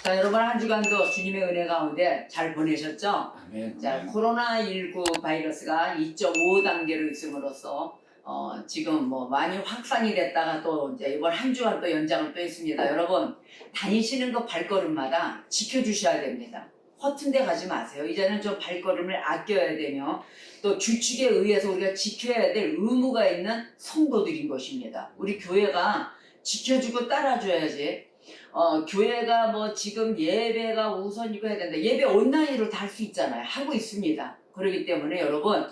자, 여러분 한 주간도 주님의 은혜 가운데 잘 보내셨죠? 아멘. 자, 코로나19 바이러스가 2.5단계로 있음으로써 지금 뭐 많이 확산이 됐다가 또 이제 이번 한 주간 또 연장을 또 했습니다. 여러분 다니시는 그 발걸음마다 지켜주셔야 됩니다. 허튼 데 가지 마세요. 이제는 좀 발걸음을 아껴야 되며 또 규칙에 의해서 우리가 지켜야 될 의무가 있는 성도들인 것입니다. 우리 교회가 지켜주고 따라줘야지. 교회가 뭐 지금 예배가 우선이고 해야 된다. 예배 온라인으로 다 할 수 있잖아요. 하고 있습니다. 그렇기 때문에 여러분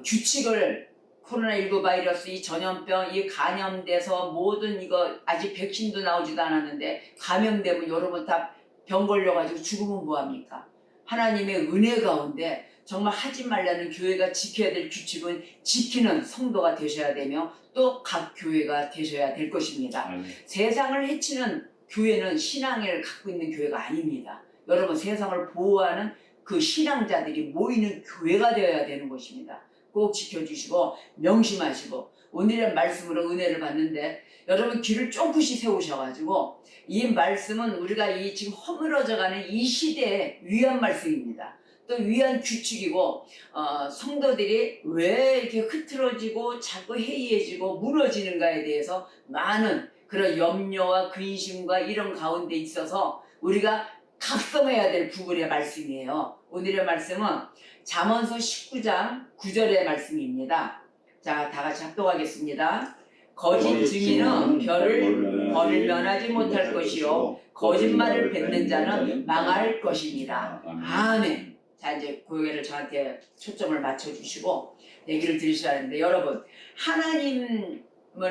규칙을 코로나19 바이러스 이 전염병 이 감염돼서 모든 이거 아직 백신도 나오지도 않았는데 감염되면 여러분 다 병 걸려가지고 죽으면 뭐합니까? 하나님의 은혜 가운데 정말 하지 말라는 교회가 지켜야 될 규칙은 지키는 성도가 되셔야 되며 또 각 교회가 되셔야 될 것입니다. 아멘. 세상을 해치는 교회는 신앙을 갖고 있는 교회가 아닙니다. 여러분 세상을 보호하는 그 신앙자들이 모이는 교회가 되어야 되는 것입니다. 꼭 지켜주시고 명심하시고 오늘의 말씀으로 은혜를 받는데 여러분 귀를 쫑긋이 세우셔가지고 이 말씀은 우리가 이 지금 허물어져가는 이 시대에 위한 말씀입니다. 또 위한 규칙이고 성도들이 왜 이렇게 흐트러지고 자꾸 해이해지고 무너지는가에 대해서 많은 그런 염려와 근심과 이런 가운데 있어서 우리가 각성해야 될 부분의 말씀이에요. 오늘의 말씀은 잠언서 19장 9절의 말씀입니다. 자, 다 같이 합독하겠습니다. 거짓 증인은 벌을 면하지 못할 것이요 거짓말을 뱉는 자는 망할 것이니라. 아멘. 자, 이제 교회를 저한테 초점을 맞춰주시고 얘기를 들으셔야 하는데 여러분 하나님을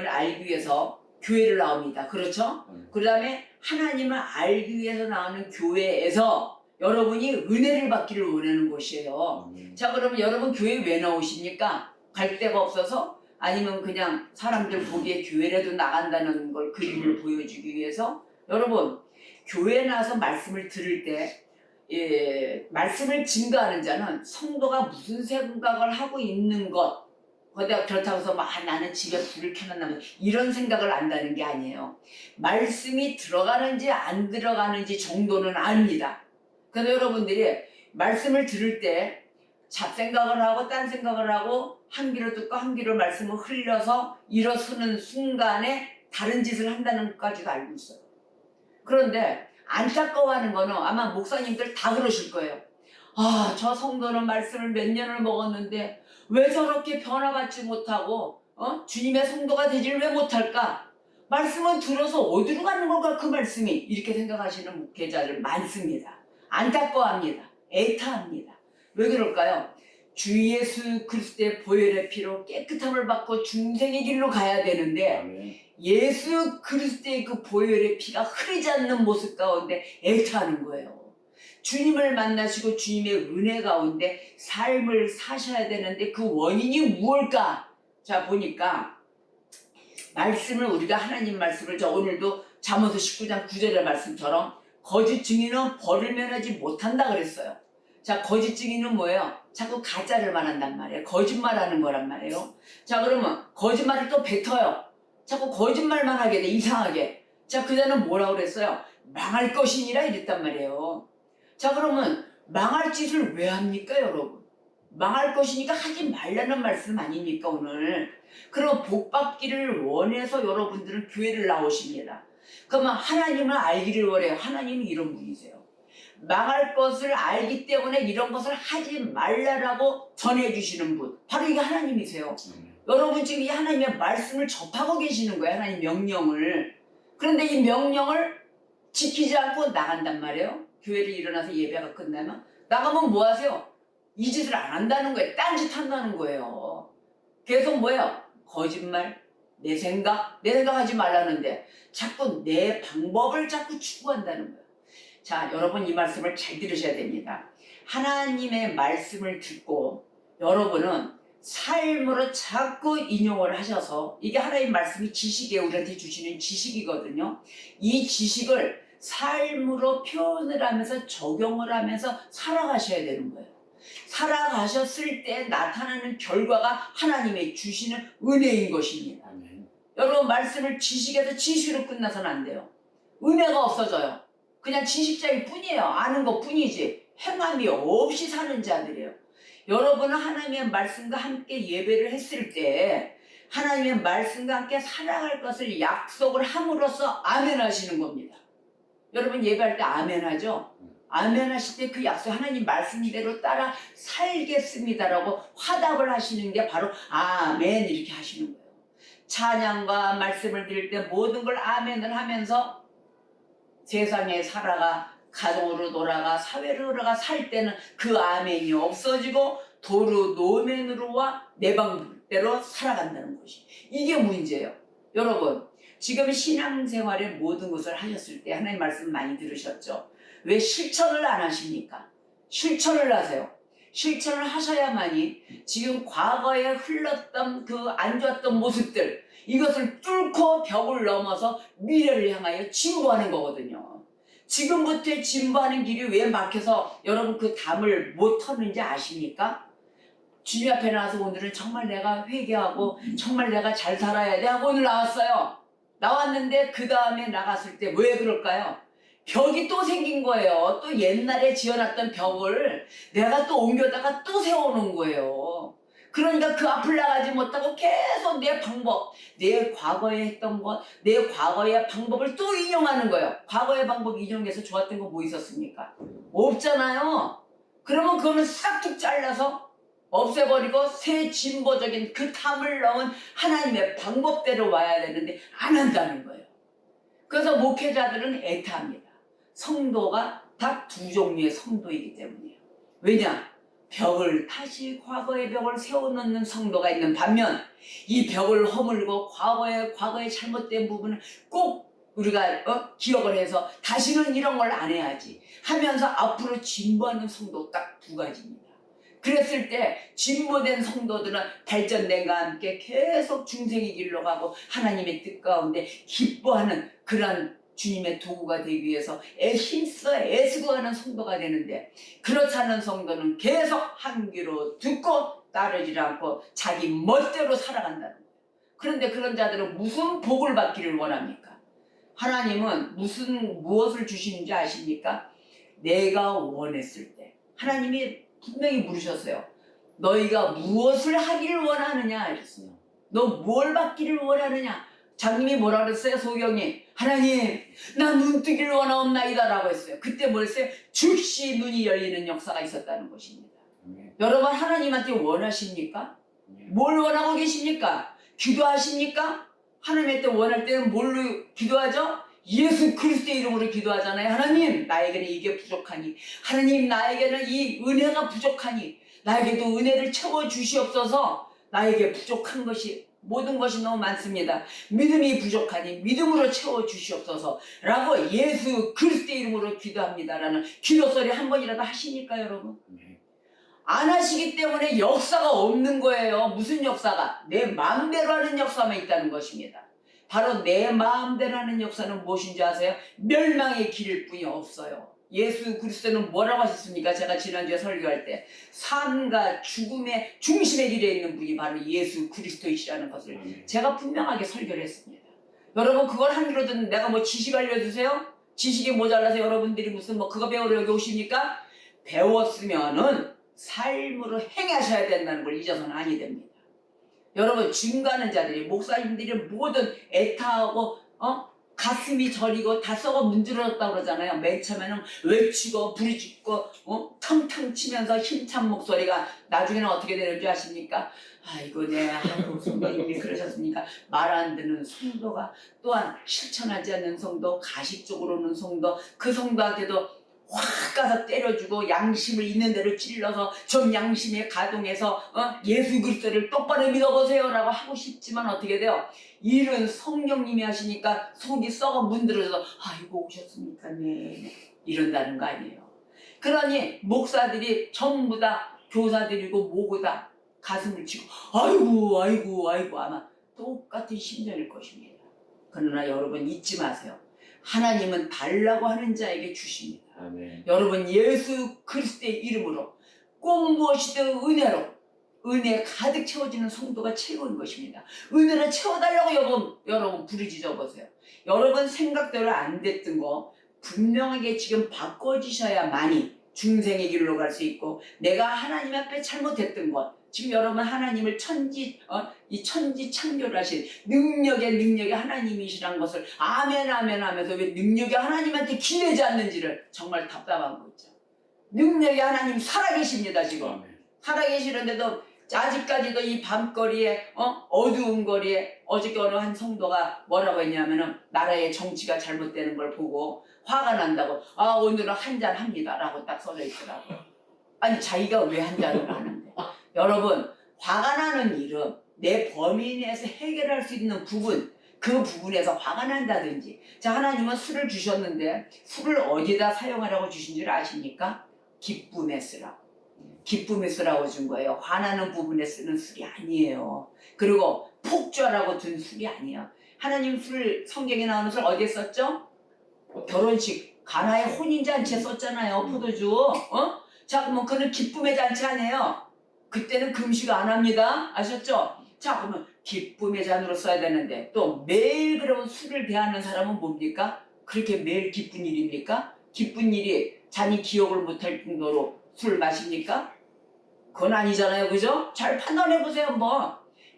알기 위해서 교회를 나옵니다. 그렇죠? 그 다음에 하나님을 알기 위해서 나오는 교회에서 여러분이 은혜를 받기를 원하는 곳이에요. 자, 그러면 여러분 교회 왜 나오십니까? 갈 데가 없어서? 아니면 그냥 사람들 보기에 교회라도 나간다는 걸 그림을 보여주기 위해서? 여러분 교회에 나와서 말씀을 들을 때 말씀을 증거하는 자는 성도가 무슨 생각을 하고 있는 것 그렇다고 해서 나는 집에 불을 켜놨나 이런 생각을 안다는 게 아니에요. 말씀이 들어가는지 안 들어가는지 정도는 압니다. 그래서 여러분들이 말씀을 들을 때 잡생각을 하고 딴 생각을 하고 한 귀로 듣고 한 귀로 말씀을 흘려서 일어서는 순간에 다른 짓을 한다는 것까지도 알고 있어요. 그런데 안타까워하는 거는 아마 목사님들 다 그러실 거예요. 아, 저 성도는 말씀을 몇 년을 먹었는데 왜 저렇게 변화받지 못하고 주님의 성도가 되지를 왜 못할까? 말씀은 들어서 어디로 가는 걸까 그 말씀이 이렇게 생각하시는 목회자들 많습니다. 안타까워합니다. 애타합니다. 왜 그럴까요? 주 예수 그리스도의 보혈의 피로 깨끗함을 받고 중생의 길로 가야 되는데 예수 그리스도의 그 보혈의 피가 흐르지 않는 모습 가운데 애타하는 거예요. 주님을 만나시고 주님의 은혜 가운데 삶을 사셔야 되는데 그 원인이 무엇일까? 자, 보니까 말씀을 우리가 하나님 말씀을 오늘도 잠언서 19장 9절의 말씀처럼 거짓 증인은 벌을 면하지 못한다 그랬어요. 자, 거짓 증인은 뭐예요? 자꾸 가짜를 말한단 말이에요. 거짓말하는 거란 말이에요. 자, 그러면 거짓말을 또 뱉어요. 자꾸 거짓말만 하게 돼, 이상하게. 자, 그자는 뭐라고 그랬어요? 망할 것이니라 이랬단 말이에요. 자, 그러면 망할 짓을 왜 합니까, 여러분? 망할 것이니까 하지 말라는 말씀 아닙니까, 오늘? 그럼 복 받기를 원해서 여러분들은 교회를 나오십니다. 그러면 하나님을 알기를 원해요. 하나님은 이런 분이세요. 망할 것을 알기 때문에 이런 것을 하지 말라라고 전해주시는 분. 바로 이게 하나님이세요. 여러분 지금 이 하나님의 말씀을 접하고 계시는 거예요. 하나님 명령을. 그런데 이 명령을 지키지 않고 나간단 말이에요. 교회를 일어나서 예배가 끝나면 나가면 뭐 하세요? 이 짓을 안 한다는 거예요. 딴짓 한다는 거예요. 계속 뭐예요? 거짓말, 내 생각 하지 말라는데 자꾸 내 방법을 자꾸 추구한다는 거예요. 자, 여러분 이 말씀을 잘 들으셔야 됩니다. 하나님의 말씀을 듣고 여러분은 삶으로 자꾸 인용을 하셔서 이게 하나님 말씀이 지식에 우리한테 주시는 지식이거든요. 이 지식을 삶으로 표현을 하면서 적용을 하면서 살아가셔야 되는 거예요. 살아가셨을 때 나타나는 결과가 하나님의 주시는 은혜인 것입니다. 여러분 말씀을 지식에서 지식으로 끝나서는 안 돼요. 은혜가 없어져요. 그냥 지식자일 뿐이에요. 아는 것 뿐이지 행함이 없이 사는 자들이에요. 여러분은 하나님의 말씀과 함께 예배를 했을 때 하나님의 말씀과 함께 살아갈 것을 약속을 함으로써 아멘 하시는 겁니다. 여러분 예배할 때 아멘 하죠? 아멘 하실 때 그 약속 하나님 말씀대로 따라 살겠습니다라고 화답을 하시는 게 바로 아멘 이렇게 하시는 거예요. 찬양과 말씀을 드릴 때 모든 걸 아멘을 하면서 세상에 살아가 가정으로 돌아가 사회로 돌아가 살 때는 그 아멘이 없어지고 도로 노멘으로와 내 방법대로 살아간다는 것이 이게 문제예요. 여러분 지금 신앙생활의 모든 것을 하셨을 때 하나님 말씀 많이 들으셨죠? 왜 실천을 안 하십니까? 실천을 하세요. 실천을 하셔야만이 지금 과거에 흘렀던 그 안 좋았던 모습들 이것을 뚫고 벽을 넘어서 미래를 향하여 진보하는 거거든요. 지금부터 진보하는 길이 왜 막혀서 여러분 그 담을 못 터는지 아십니까? 주님 앞에 나와서 오늘은 정말 내가 회개하고 정말 내가 잘 살아야 돼 하고 오늘 나왔어요. 나왔는데 그 다음에 나갔을 때 왜 그럴까요? 벽이 또 생긴 거예요. 또 옛날에 지어놨던 벽을 내가 또 옮겨다가 또 세워놓은 거예요. 그러니까 그 앞을 나가지 못하고 계속 내 방법, 내 과거에 했던 것, 내 과거의 방법을 또 인용하는 거예요. 과거의 방법 인용해서 좋았던 거 뭐 있었습니까? 없잖아요. 그러면 그거는 싹둑 잘라서 없애버리고 새 진보적인 그 탐을 넣은 하나님의 방법대로 와야 되는데 안 한다는 거예요. 그래서 목회자들은 애타합니다. 성도가 다 두 종류의 성도이기 때문이에요. 왜냐? 벽을 다시 과거의 벽을 세워놓는 성도가 있는 반면 이 벽을 허물고 과거의 잘못된 부분을 꼭 우리가 기억을 해서 다시는 이런 걸 안 해야지 하면서 앞으로 진보하는 성도 딱 두 가지입니다. 그랬을 때 진보된 성도들은 발전됨과 함께 계속 중생의 길로 가고 하나님의 뜻 가운데 기뻐하는 그런 주님의 도구가 되기 위해서 힘써 애쓰고 가는 성도가 되는데 그렇지 않은 성도는 계속 한 귀로 듣고 따르지 않고 자기 멋대로 살아간다는 거예요. 그런데 그런 자들은 무슨 복을 받기를 원합니까? 하나님은 무엇을 주시는지 아십니까? 내가 원했을 때 하나님이 분명히 물으셨어요. 너희가 무엇을 하기를 원하느냐 이랬어요. 너 뭘 받기를 원하느냐? 장님이 뭐라 그랬어요? 소경이 하나님 나 눈 뜨기를 원하옵나이다 라고 했어요. 그때 뭐 했어요? 즉시 눈이 열리는 역사가 있었다는 것입니다. 여러분 하나님한테 원하십니까? 뭘 원하고 계십니까? 기도하십니까? 하나님한테 원할 때는 뭘로 기도하죠? 예수 그리스도의 이름으로 기도하잖아요. 하나님 나에게는 이게 부족하니 하나님 나에게는 이 은혜가 부족하니 나에게도 은혜를 채워주시옵소서. 나에게 부족한 것이 모든 것이 너무 많습니다. 믿음이 부족하니 믿음으로 채워주시옵소서 라고 예수 그리스도의 이름으로 기도합니다 라는 기도소리 한 번이라도 하십니까 여러분? 안 하시기 때문에 역사가 없는 거예요. 무슨 역사가? 내 마음대로 하는 역사만 있다는 것입니다. 바로 내 마음대로 하는 역사는 무엇인지 아세요? 멸망의 길일 뿐이 없어요. 예수 그리스도는 뭐라고 하셨습니까? 제가 지난주에 설교할 때 삶과 죽음의 중심의 길에 있는 분이 바로 예수 그리스도이시라는 것을 제가 분명하게 설교를 했습니다. 여러분 그걸 한 귀로 듣는 내가 뭐 지식 알려주세요? 지식이 모자라서 여러분들이 무슨 뭐 그거 배우러 여기 오십니까? 배웠으면은 삶으로 행하셔야 된다는 걸 잊어서는 아니 됩니다. 여러분 증거하는 자들이 목사님들이 모든 애타하고 가슴이 저리고 다 썩어 문드러졌다고 그러잖아요. 맨 처음에는 외치고 부르짖고 탕탕 치면서 힘찬 목소리가 나중에는 어떻게 되는 줄 아십니까? 아이고 아이고 성도님이 그러셨습니까? 말 안 듣는 성도가 또한 실천하지 않는 성도 가식적으로는 성도 그 성도한테도 확 가서 때려주고 양심을 있는 대로 찔러서 좀 양심에 가동해서 예수 그리스도를 똑바로 믿어보세요 라고 하고 싶지만 어떻게 돼요? 일은 성령님이 하시니까 속이 썩어 문드러져서 아이고 오셨습니까? 네 이런다는 거 아니에요. 그러니 목사들이 전부 다 교사들이고 뭐고 다 가슴을 치고 아이고 아마 똑같은 심정일 것입니다. 그러나 여러분 잊지 마세요. 하나님은 달라고 하는 자에게 주십니다. 아멘. 여러분 예수 그리스도의 이름으로 꼭 무엇이든 은혜로 은혜 가득 채워지는 성도가 최고인 것입니다. 은혜를 채워달라고 여러분 부르짖어 보세요. 여러분 생각대로 안 됐던 거 분명하게 지금 바꿔주셔야만이 중생의 길로 갈 수 있고, 내가 하나님 앞에 잘못했던 것, 지금 여러분 하나님을 이 천지 창조를 하신 능력의 하나님이시란 것을 아멘 아멘 하면서 왜 능력의 하나님한테 기대지 않는지를 정말 답답한 거 있죠. 능력의 하나님 살아계십니다. 지금 아멘. 살아계시는데도 아직까지도 이 밤거리에 어두운 거리에, 어저께 어느 한 성도가 뭐라고 했냐면은 나라의 정치가 잘못되는 걸 보고 화가 난다고, 아 오늘은 한잔 합니다 라고 딱 써져 있더라고요. 아니 자기가 왜 한잔을 하는데. 여러분, 화가 나는 일은 내 범위 내에서 해결할 수 있는 부분, 그 부분에서 화가 난다든지. 자, 하나님은 술을 주셨는데 술을 어디다 사용하라고 주신 줄 아십니까? 기쁨에 쓰라고. 기쁨에 쓰라고 준 거예요. 화나는 부분에 쓰는 술이 아니에요. 그리고 폭주하라고 둔 술이 아니에요. 하나님 술, 성경에 나오는 술 어디에 썼죠? 결혼식, 가나의 혼인잔치에 썼잖아요. 포도주. 자, 그러면 그는 기쁨의 잔치 아니에요. 그때는 금식 안 합니다. 아셨죠? 자, 그러면 기쁨의 잔으로 써야 되는데, 또 매일 그러면 술을 대하는 사람은 뭡니까? 그렇게 매일 기쁜 일입니까? 기쁜 일이 잔이 기억을 못할 정도로 술 마십니까? 그건 아니잖아요. 그죠? 잘 판단해 보세요 한번.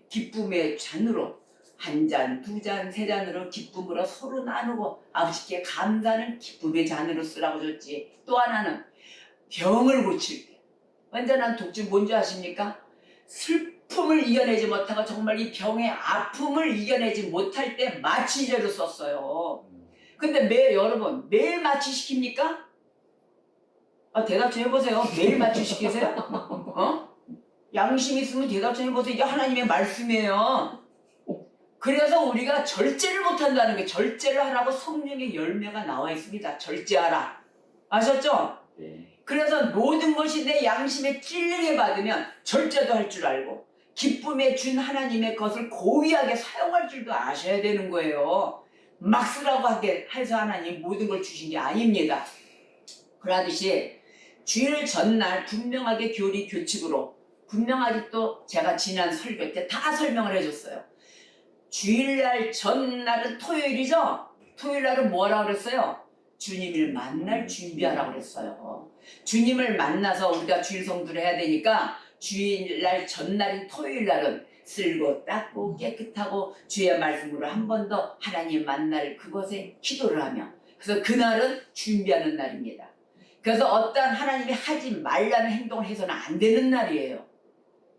기쁨의 잔으로 한 잔, 두 잔, 세 잔으로 기쁨으로 서로 나누고 아버지께 감사하는 기쁨의 잔으로 쓰라고 줬지. 또 하나는 병을 고칠 때, 완전한 독주 뭔지 아십니까? 슬픔을 이겨내지 못하고 정말 이 병의 아픔을 이겨내지 못할 때 마취제로 썼어요. 근데 여러분 매일 마취 시킵니까? 대답 좀 해보세요. 매일 마취 시키세요? 양심 있으면 대답 좀 해보세요. 이게 하나님의 말씀이에요. 그래서 우리가 절제를 못한다는 게, 절제를 하라고 성령의 열매가 나와 있습니다. 절제하라. 아셨죠? 네. 그래서 모든 것이 내 양심에 찔리게 받으면 절제도 할 줄 알고, 기쁨에 준 하나님의 것을 고귀하게 사용할 줄도 아셔야 되는 거예요. 막 쓰라고 하게 해서 하나님 모든 걸 주신 게 아닙니다. 그러듯이 주일 전날 분명하게 교칙으로, 분명하게 또 제가 지난 설교 때 다 설명을 해줬어요. 주일날 전날은 토요일이죠? 토요일날은 뭐라고 그랬어요? 주님을 만날 준비하라고 그랬어요. 주님을 만나서 우리가 주일 성수를 해야 되니까 주일날 전날인 토요일날은 쓸고 닦고 깨끗하고 주의 말씀으로 한 번 더 하나님 만날 그곳에 기도를 하며, 그래서 그날은 준비하는 날입니다. 그래서 어떤 하나님이 하지 말라는 행동을 해서는 안 되는 날이에요.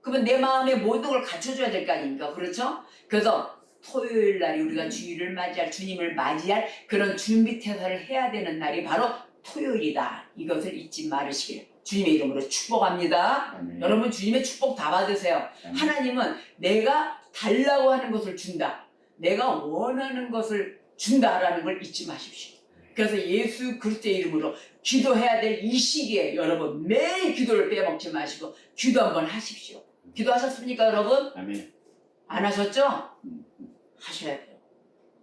그러면 내 마음에 모든 걸 갖춰줘야 될 거 아닙니까? 그렇죠? 그래서 토요일 날이 우리가 주일을 맞이할, 주님을 맞이할 그런 준비 태세를 해야 되는 날이 바로 토요일이다. 이것을 잊지 말으시길 주님의 이름으로 축복합니다. 아멘. 여러분 주님의 축복 다 받으세요. 아멘. 하나님은 내가 달라고 하는 것을 준다, 내가 원하는 것을 준다라는 걸 잊지 마십시오. 그래서 예수 그리스도의 이름으로 기도해야 될 이 시기에 여러분 매일 기도를 빼먹지 마시고 기도 한번 하십시오. 기도하셨습니까 여러분? 아멘. 안 하셨죠? 하셔야 돼요.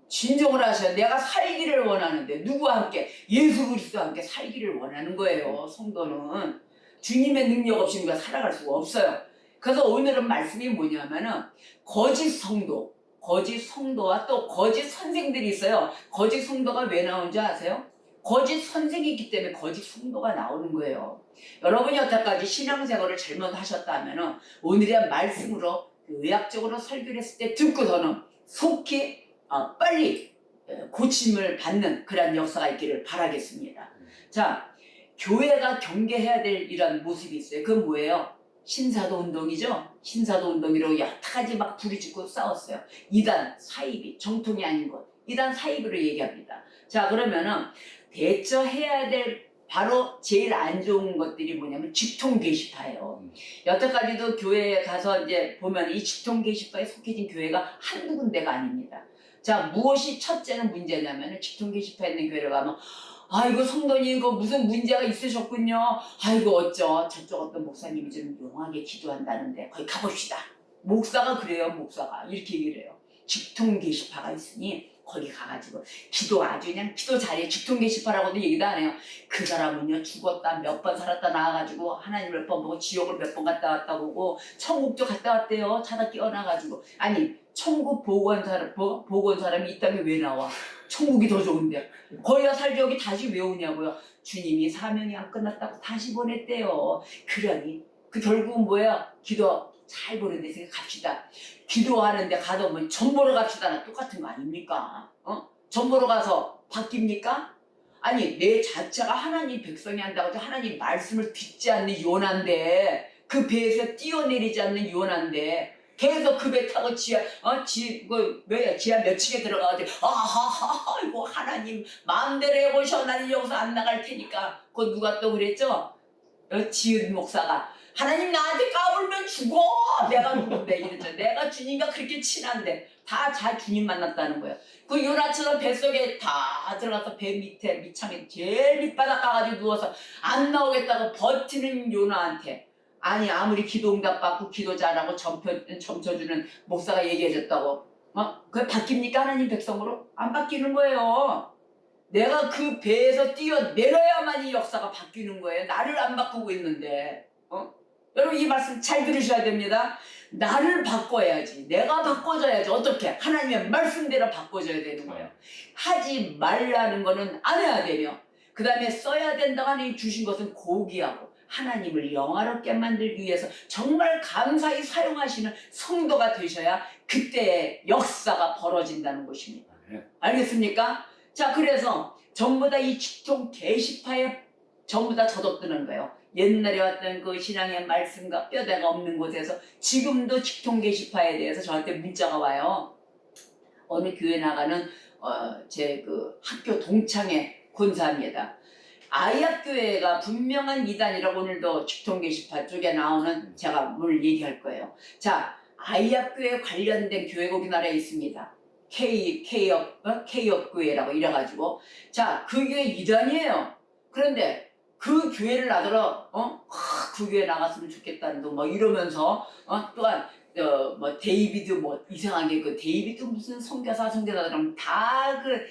진정을 하셔야 돼요. 내가 살기를 원하는데 누구와 함께? 예수 그리스도와 함께 살기를 원하는 거예요. 성도는 주님의 능력 없이 우리가 살아갈 수가 없어요. 그래서 오늘은 말씀이 뭐냐면은 거짓 성도와 또 거짓 선생들이 있어요. 거짓 성도가 왜 나온지 아세요? 거짓 선생이 있기 때문에 거짓 성도가 나오는 거예요. 여러분이 여태까지 신앙생활을 잘못하셨다면은 오늘의 말씀으로 의학적으로 설교를 했을 때 듣고서는 속히 빨리 고침을 받는 그런 역사가 있기를 바라겠습니다. 자, 교회가 경계해야 될 이런 모습이 있어요. 그건 뭐예요? 신사도 운동이죠. 신사도 운동이라고 여러 가지 막 부리짖고 싸웠어요. 이단 사입이 정통이 아닌 것, 이단 사입으로 얘기합니다. 자, 그러면은 대처해야 될 바로 제일 안 좋은 것들이 뭐냐면 직통 게시파예요. 여태까지도 교회에 가서 이제 보면 이 직통 게시파에 속해진 교회가 한두 군데가 아닙니다. 자, 무엇이 첫째는 문제냐면 직통 게시파에 있는 교회를 가면 아이고 성도님 이거 무슨 문제가 있으셨군요. 아이고 어쩌 저쪽 어떤 목사님이 좀 용하게 기도한다는데 거기 가봅시다. 목사가 그래요. 목사가 이렇게 얘기를 해요. 직통 게시파가 있으니 거기 가가지고 기도 아주 그냥 기도 잘해. 직통 게시판하고도 얘기도 안 해요. 그 사람은요 죽었다 몇 번 살았다 나와가지고 하나님 몇 번 보고 지옥을 몇 번 갔다 왔다 보고 천국도 갔다 왔대요. 자다 깨어나가지고. 아니 천국 보고 온 사람이 이 땅에 왜 나와? 천국이 더 좋은데 거기가 살지 여기 다시 왜 오냐고요. 주님이 사명이 안 끝났다고 다시 보냈대요. 그러니 그 결국은 뭐야? 기도 잘 보는 데서 갑시다. 기도하는데 가도 뭐 전 보러 갑시다. 똑같은 거 아닙니까? 전 보러 가서 바뀝니까? 아니 내 자체가 하나님 백성이 한다고 해서 하나님 말씀을 듣지 않는 요나인데 그 배에서 뛰어내리지 않는 요나인데 계속 그 배 타고 지하 몇 층에 들어가가지고 이거 하나님 마음대로 해보셔. 나는 여기서 안 나갈 테니까. 그거 누가 또 그랬죠? 지은 목사가 하나님 나한테 까불면 죽어. 내가 누군데 이랬죠. 내가 주님과 그렇게 친한데 다 주님 만났다는 거예요. 그 요나처럼 뱃속에 다 들어가서 배 밑에 밑창에 제일 밑바닥 가가지고 누워서 안 나오겠다고 버티는 요나한테 아니 아무리 기도 응답 받고 기도 잘하고 점쳐주는 목사가 얘기해줬다고 그게 바뀝니까? 하나님 백성으로? 안 바뀌는 거예요. 내가 그 배에서 뛰어내려야만 이 역사가 바뀌는 거예요. 나를 안 바꾸고 있는데 여러분 이 말씀 잘 들으셔야 됩니다. 나를 바꿔야지. 내가 바꿔줘야지. 어떻게? 하나님의 말씀대로 바꿔줘야 되는 거예요. 하지 말라는 거는 안 해야 되며 그 다음에 써야 된다고 하나님 주신 것은 고귀하고 하나님을 영화롭게 만들기 위해서 정말 감사히 사용하시는 성도가 되셔야 그때의 역사가 벌어진다는 것입니다. 알겠습니까? 자, 그래서 전부 다 이 직통 게시파에 전부 다 젖어드는 거예요. 옛날에 왔던 그 신앙의 말씀과 뼈대가 없는 곳에서 지금도 직통 게시파에 대해서 저한테 문자가 와요. 어느 교회 나가는 제 그 학교 동창의 권사입니다. 아이학교회가 분명한 이단이라고 오늘도 직통 게시판 쪽에 나오는 제가 오늘 얘기할 거예요. 자, 아이학교회 관련된 교회가 우리나라에 있습니다. K업교회라고 이래가지고 자, 그 교회 이단이에요. 그런데 그 교회를 나더러 그 교회 나갔으면 좋겠다는 뭐 이러면서 또한 뭐 데이비드 뭐 이상하게 그 데이비드 무슨 선교사들은 다 그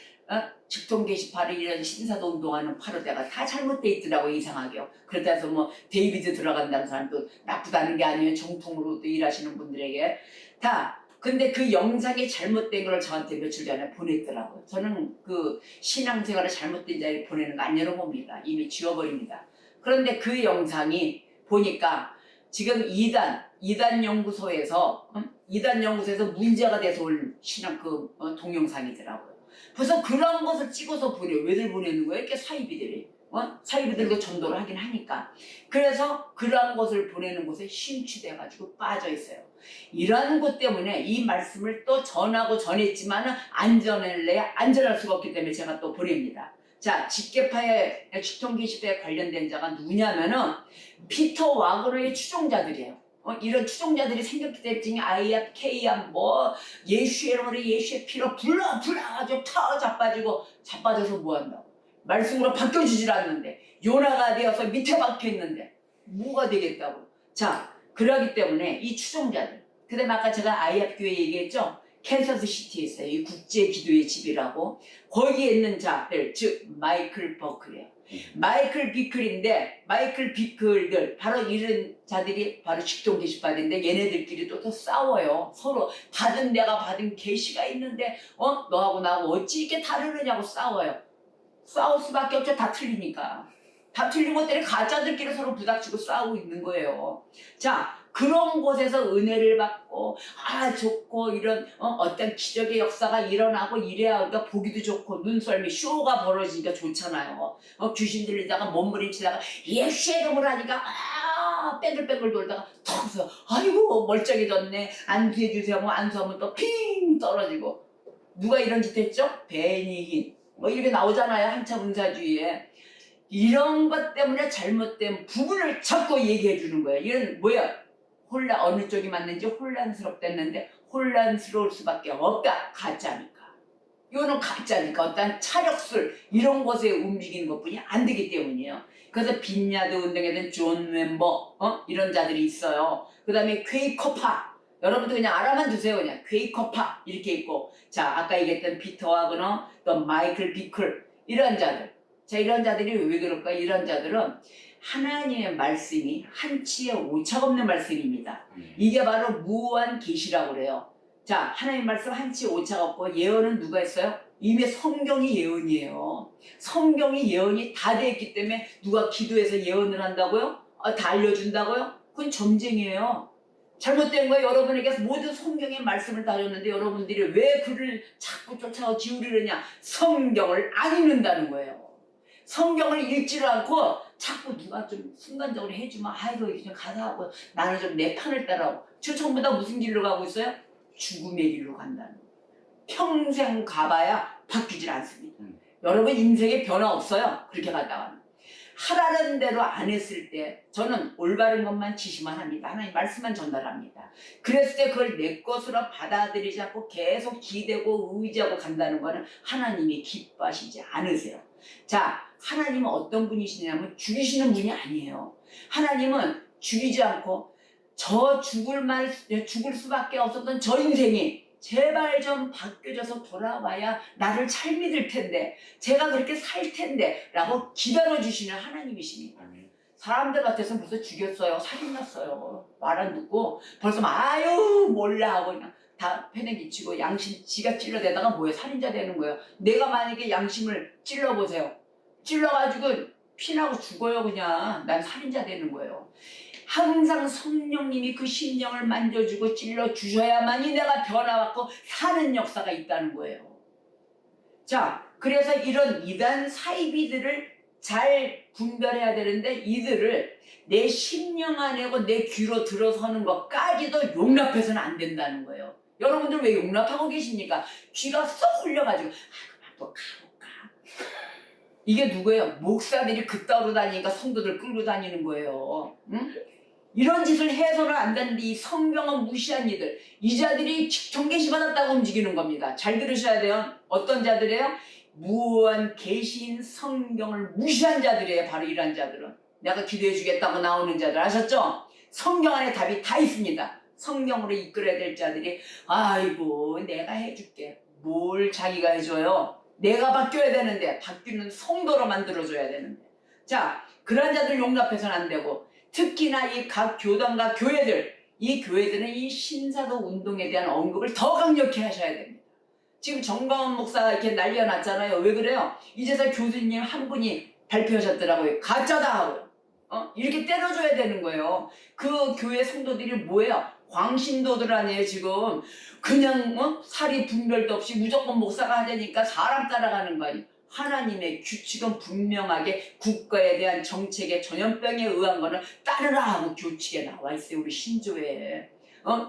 직통 게시판에 이런 신사도 운동하는 파로대가 다 잘못돼 있더라고 이상하게요. 그렇다 해서 뭐 데이비드 들어간다는 사람도 나쁘다는 게 아니에요. 정통으로도 일하시는 분들에게 다. 근데 그 영상이 잘못된 걸 저한테 며칠 전에 보냈더라고요. 저는 그 신앙생활을 잘못된 자리에 보내는 거 안 열어봅니다. 이미 지워버립니다. 그런데 그 영상이 보니까 지금 이단 연구소에서 문제가 돼서 올 신앙 동영상이더라고요. 그래서 그런 것을 찍어서 왜들 보내는 거예요? 이렇게 사이비들도 전도를 하긴 하니까. 그래서 그러한 것을 보내는 곳에 심취돼가지고 빠져있어요. 이러한 것 때문에 이 말씀을 또 전했지만 안전할 수가 없기 때문에 제가 또 보냅니다. 자, 직통 게시파에 관련된 자가 누구냐면은 피터 와그너의 추종자들이에요. 이런 추종자들이 생겼기 때문에 아이압, K압, 예수의 이름으로 예수의 피로 불러가지고 자빠져서 뭐 한다고? 말씀으로 바뀌어주질 않는데 요나가 되어서 밑에 박혀있는데 뭐가 되겠다고? 자, 그러기 때문에 이 추종자들 그 다음에 아까 제가 아이압 교회 얘기했죠? 캔서스 시티에 있어요. 이 국제 기도의 집이라고. 거기에 있는 자들, 즉 마이클 버클이에요. 마이클 비클들 바로 이런 자들이 바로 직통 게시판인데 얘네들끼리 또 싸워요. 서로 내가 받은 계시가 있는데 너하고 나하고 어찌 이렇게 다르느냐고 싸워요. 싸울 수밖에 없죠. 다 틀리니까. 다 틀린 것들이 가짜들끼리 서로 부닥치고 싸우고 있는 거예요. 자, 그런 곳에서 은혜를 받고 좋고 이런 어떤 기적의 역사가 일어나고 이래야 그러니까 보기도 좋고 눈썰미 쇼가 벌어지니까 좋잖아요. 귀신 들리다가 몸부림치다가 예수의 이름을 하니까 뺑글뺑글 돌다가 턱서 아이고 멀쩡해졌네. 안수해주세요. 안수하면 또 핑 떨어지고. 누가 이런 짓 했죠? 베니힌 이렇게 나오잖아요. 한참 은사주의에. 이런 것 때문에 잘못된 부분을 자꾸 얘기해 주는 거예요. 이건 뭐야? 어느 쪽이 맞는지 혼란스럽댔는데 혼란스러울 수밖에 없다. 가짜니까. 이거는 가짜니까. 어떤 차력술 이런 것에 움직이는 것뿐이 안 되기 때문이에요. 그래서 빈야드 운동에는 존 멤버 이런 자들이 있어요. 그 다음에 퀘이커파 여러분도 그냥 알아만 두세요. 그냥 퀘이커파 이렇게 있고, 자 아까 얘기했던 피터 와그너, 또 마이클 비클 이런 자들. 자 이런 자들이 왜 그럴까? 이런 자들은 하나님의 말씀이 한치의 오차가 없는 말씀입니다. 이게 바로 무한 계시라고 그래요. 자 하나님 말씀 한치의 오차가 없고, 예언은 누가 했어요? 이미 성경이 예언이에요. 성경이 예언이 다 되어 있기 때문에 누가 기도해서 예언을 한다고요? 다 알려준다고요? 그건 점쟁이에요. 잘못된 거예요. 여러분에게 모든 성경의 말씀을 다 줬는데 여러분들이 왜 그를 자꾸 쫓아가 기울이느냐? 성경을 안 읽는다는 거예요. 성경을 읽지를 않고 자꾸 누가 좀 순간적으로 해주면 아이고 그냥 가서 하고 나는 좀 내 판을 따라오고, 저 전부 다 무슨 길로 가고 있어요? 죽음의 길로 간다는 거예요. 평생 가봐야 바뀌질 않습니다. 여러분 인생에 변화 없어요. 그렇게 가다가는. 하라는 대로 안 했을 때 저는 올바른 것만 지시만 합니다. 하나님 말씀만 전달합니다. 그랬을 때 그걸 내 것으로 받아들이지 않고 계속 기대고 의지하고 간다는 거는 하나님이 기뻐하시지 않으세요. 자, 하나님은 어떤 분이시냐면 죽이시는 분이 아니에요. 하나님은 죽이지 않고 죽을 수밖에 없었던 저 인생이 제발 좀 바뀌어져서 돌아와야 나를 잘 믿을 텐데, 제가 그렇게 살 텐데 라고 기다려주시는 하나님이십니다. 사람들 같아서 벌써 죽였어요. 살인났어요. 말 안 듣고 벌써 아유 몰라 하고 그냥 다 패내기치고 양심 지가 찔러대다가 뭐예요? 살인자 되는 거예요. 내가 만약에 양심을 찔러보세요. 찔러가지고 피나고 죽어요. 그냥 난 살인자 되는 거예요. 항상 성령님이 그 심령을 만져주고 찔러주셔야만이 내가 변화받고 사는 역사가 있다는 거예요. 자, 그래서 이런 이단 사이비들을 잘 분별해야 되는데, 이들을 내 심령 안에고 내 귀로 들어서는 것까지도 용납해서는 안 된다는 거예요. 여러분들 왜 용납하고 계십니까? 귀가 쏙 홀려가지고 그만 또 가볼까? 이게 누구예요? 목사들이 그따로 다니니까 성도들 끌고 다니는 거예요. 응? 이런 짓을 해서는 안 되는데, 이 성경은 무시한 이들, 이 자들이 직통 계시 받았다고 움직이는 겁니다. 잘 들으셔야 돼요. 어떤 자들이에요? 무한 계시인 성경을 무시한 자들이에요. 바로 이런 자들은. 내가 기도해 주겠다고 나오는 자들 아셨죠? 성경 안에 답이 다 있습니다. 성경으로 이끌어야 될 자들이 아이고 내가 해줄게. 뭘 자기가 해줘요? 내가 바뀌어야 되는데, 바뀌는 성도로 만들어줘야 되는데. 자, 그런 자들 용납해서는 안 되고, 특히나 이 각 교단과 교회들, 이 교회들은 이 신사도 운동에 대한 언급을 더 강력히 하셔야 됩니다. 지금 정광훈 목사가 이렇게 난리가 났잖아요. 왜 그래요? 이제서 교수님 한 분이 발표하셨더라고요. 가짜다 하고요. 이렇게 때려줘야 되는 거예요. 그 교회 성도들이 뭐예요? 광신도들 아니에요 지금. 그냥 사리 분별도 없이 무조건 목사가 하자니까 사람 따라가는 거 아니에요. 하나님의 규칙은 분명하게 국가에 대한 정책의 전염병에 의한 거는 따르라 하고 규칙에 나와 있어요. 우리 신조에.